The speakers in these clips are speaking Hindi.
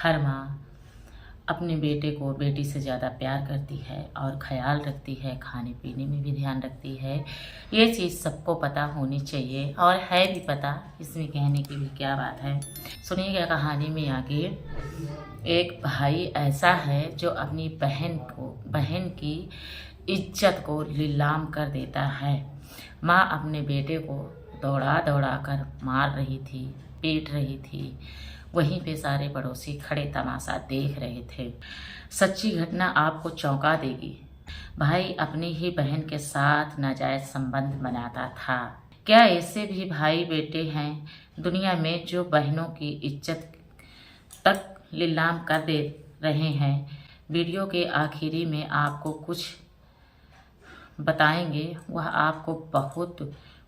हर माँ अपने बेटे को बेटी से ज़्यादा प्यार करती है और ख्याल रखती है, खाने पीने में भी ध्यान रखती है। ये चीज़ सबको पता होनी चाहिए और है भी पता, इसमें कहने की भी क्या बात है। सुनिएगा कहानी में आगे। एक भाई ऐसा है जो अपनी बहन की इज्जत को नीलाम कर देता है। माँ अपने बेटे को दौड़ा दौड़ा कर मार रही थी, पीट रही थी। वहीं पे सारे पड़ोसी खड़े तमाशा देख रहे थे। सच्ची घटना आपको चौंका देगी। भाई अपनी ही बहन के साथ नाजायज संबंध बनाता था। क्या ऐसे भी भाई बेटे हैं दुनिया में जो बहनों की इज्जत तक नीलाम कर दे रहे हैं? वीडियो के आखिरी में आपको कुछ बताएंगे, वह आपको बहुत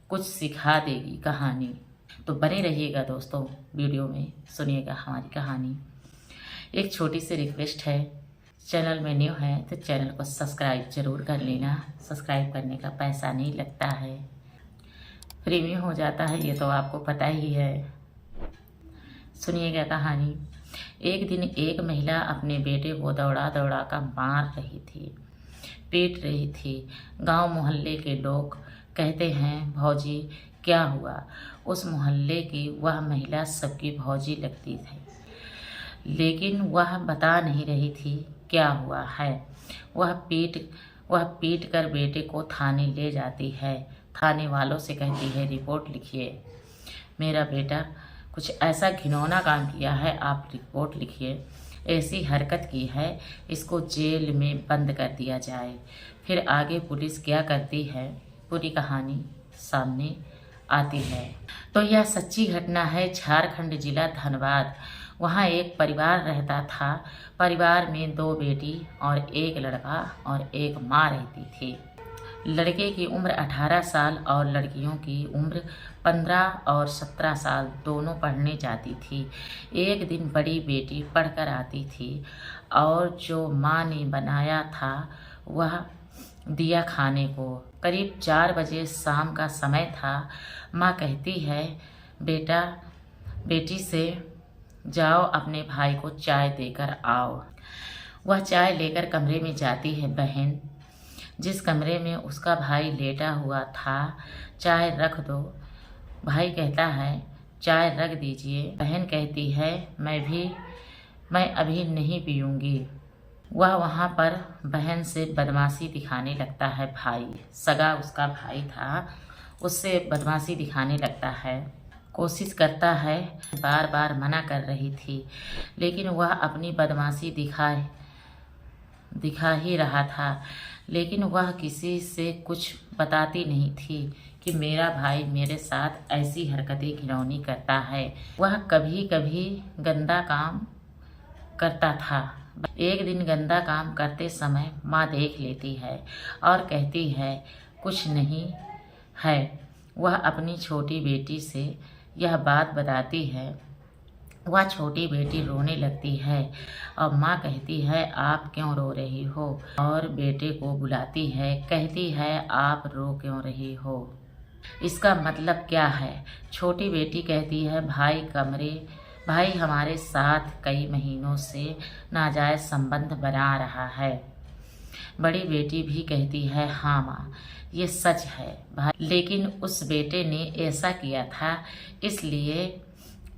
कुछ सिखा देगी कहानी। तो बने रहिएगा दोस्तों, वीडियो में सुनिएगा हमारी कहानी। एक छोटी सी रिक्वेस्ट है, चैनल में न्यू है तो चैनल को सब्सक्राइब जरूर कर लेना। सब्सक्राइब करने का पैसा नहीं लगता है, फ्री में हो जाता है, ये तो आपको पता ही है। सुनिएगा कहानी। एक दिन एक महिला अपने बेटे को दौड़ा दौड़ा कर मार रही थी, पीट रही थी। गांव मोहल्ले के लोग कहते हैं, भौजी क्या हुआ? उस मोहल्ले की वह महिला सबकी भौजी लगती थी, लेकिन वह बता नहीं रही थी क्या हुआ है। वह पीट कर बेटे को थाने ले जाती है। थाने वालों से कहती है, रिपोर्ट लिखिए, मेरा बेटा कुछ ऐसा घिनौना काम किया है, आप रिपोर्ट लिखिए। ऐसी हरकत की है, इसको जेल में बंद कर दिया जाए। फिर आगे पुलिस क्या करती है, पूरी कहानी सामने आती है। तो यह सच्ची घटना है, झारखंड जिला धनबाद। वहाँ एक परिवार रहता था। परिवार में 2 बेटी और 1 लड़का और 1 माँ रहती थी। लड़के की उम्र 18 साल और लड़कियों की उम्र 15 और 17 साल दोनों पढ़ने जाती थी। एक दिन बड़ी बेटी पढ़कर आती थी और जो माँ ने बनाया था वह दिया खाने को। करीब 4 बजे शाम का समय था। माँ कहती है, बेटा बेटी से जाओ अपने भाई को चाय देकर आओ। वह चाय लेकर कमरे में जाती है। बहन जिस कमरे में उसका भाई लेटा हुआ था, चाय रख दो। भाई कहता है, चाय रख दीजिए। बहन कहती है, मैं अभी नहीं पीऊँगी। वह वहाँ पर बहन से बदमाशी दिखाने लगता है। भाई सगा उसका भाई था, उससे बदमाशी दिखाने लगता है, कोशिश करता है। बार बार मना कर रही थी, लेकिन वह अपनी बदमाशी दिखा ही रहा था। लेकिन वह किसी से कुछ बताती नहीं थी कि मेरा भाई मेरे साथ ऐसी हरकतें घिनौनी करता है। वह कभी कभी गंदा काम करता था। एक दिन गंदा काम करते समय माँ देख लेती है और कहती है, कुछ नहीं है। वह अपनी छोटी बेटी से यह बात बताती है। वह छोटी बेटी रोने लगती है और माँ कहती है, आप क्यों रो रही हो? और बेटे को बुलाती है, कहती है, आप रो क्यों रही हो? इसका मतलब क्या है? छोटी बेटी कहती है, भाई हमारे साथ कई महीनों से नाजायज संबंध बना रहा है। बड़ी बेटी भी कहती है, हाँ माँ ये सच है भाई, लेकिन उस बेटे ने ऐसा किया था इसलिए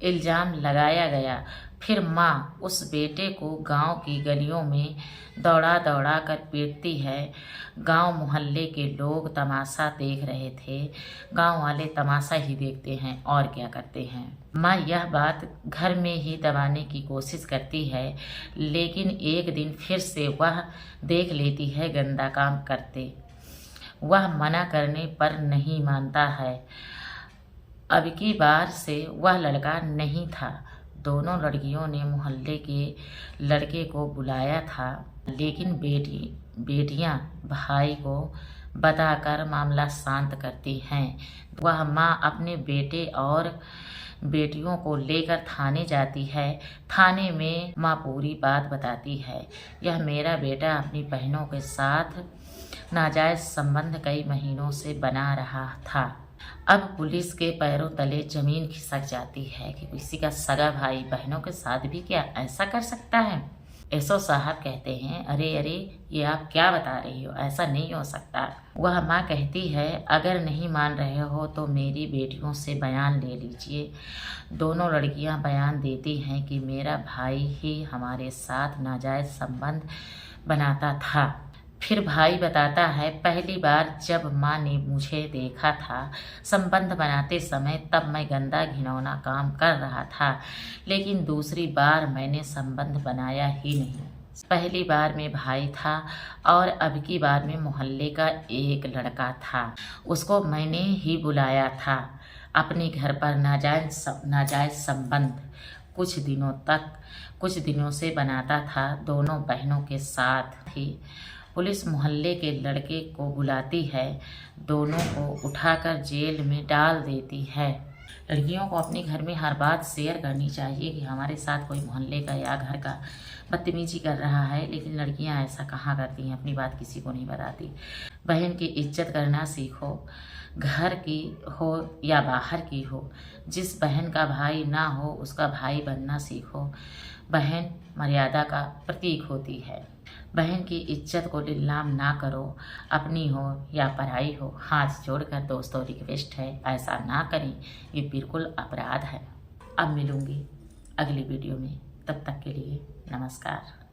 इल्ज़ाम लगाया गया। फिर माँ उस बेटे को गांव की गलियों में दौड़ा दौड़ा कर पीटती है। गांव मोहल्ले के लोग तमाशा देख रहे थे। गांव वाले तमाशा ही देखते हैं और क्या करते हैं। माँ यह बात घर में ही दबाने की कोशिश करती है, लेकिन एक दिन फिर से वह देख लेती है गंदा काम करते। वह मना करने पर नहीं मानता है। अब की बार से वह लड़का नहीं था। दोनों लड़कियों ने मोहल्ले के लड़के को बुलाया था, लेकिन बेटियां भाई को बताकर मामला शांत करती हैं। वह माँ अपने बेटे और बेटियों को लेकर थाने जाती है। थाने में माँ पूरी बात बताती है। यह मेरा बेटा अपनी बहनों के साथ नाजायज संबंध कई महीनों से बना रहा था। अब पुलिस के पैरों तले जमीन खिसक जाती है कि किसी का सगा भाई बहनों के साथ भी क्या ऐसा कर सकता है। एसओ साहब कहते हैं, अरे अरे ये आप क्या बता रही हो, ऐसा नहीं हो सकता। वह माँ कहती है, अगर नहीं मान रहे हो तो मेरी बेटियों से बयान ले लीजिए। दोनों लड़कियां बयान देती हैं कि मेरा भाई ही हमारे साथ नाजायज़ संबंध बनाता था। फिर भाई बताता है, पहली बार जब माँ ने मुझे देखा था संबंध बनाते समय, तब मैं गंदा घिनौना काम कर रहा था, लेकिन दूसरी बार मैंने संबंध बनाया ही नहीं। पहली बार में भाई था और अब की बार में मोहल्ले का एक लड़का था, उसको मैंने ही बुलाया था अपने घर पर। नाजायज़ संबंध कुछ दिनों से बनाता था, दोनों बहनों के साथ थी। पुलिस मोहल्ले के लड़के को बुलाती है, दोनों को उठाकर जेल में डाल देती है। लड़कियों को अपने घर में हर बात शेयर करनी चाहिए कि हमारे साथ कोई मोहल्ले का या घर का बदतमीजी कर रहा है, लेकिन लड़कियां ऐसा कहाँ करती हैं, अपनी बात किसी को नहीं बताती। बहन की इज्जत करना सीखो, घर की हो या बाहर की हो। जिस बहन का भाई ना हो उसका भाई बनना सीखो। बहन मर्यादा का प्रतीक होती है। बहन की इज्जत को नीलाम ना करो, अपनी हो या पराई हो। हाथ जोड़कर दोस्तों रिक्वेस्ट है, ऐसा ना करें, ये बिल्कुल अपराध है। अब मिलूंगी अगली वीडियो में, तब तक के लिए नमस्कार।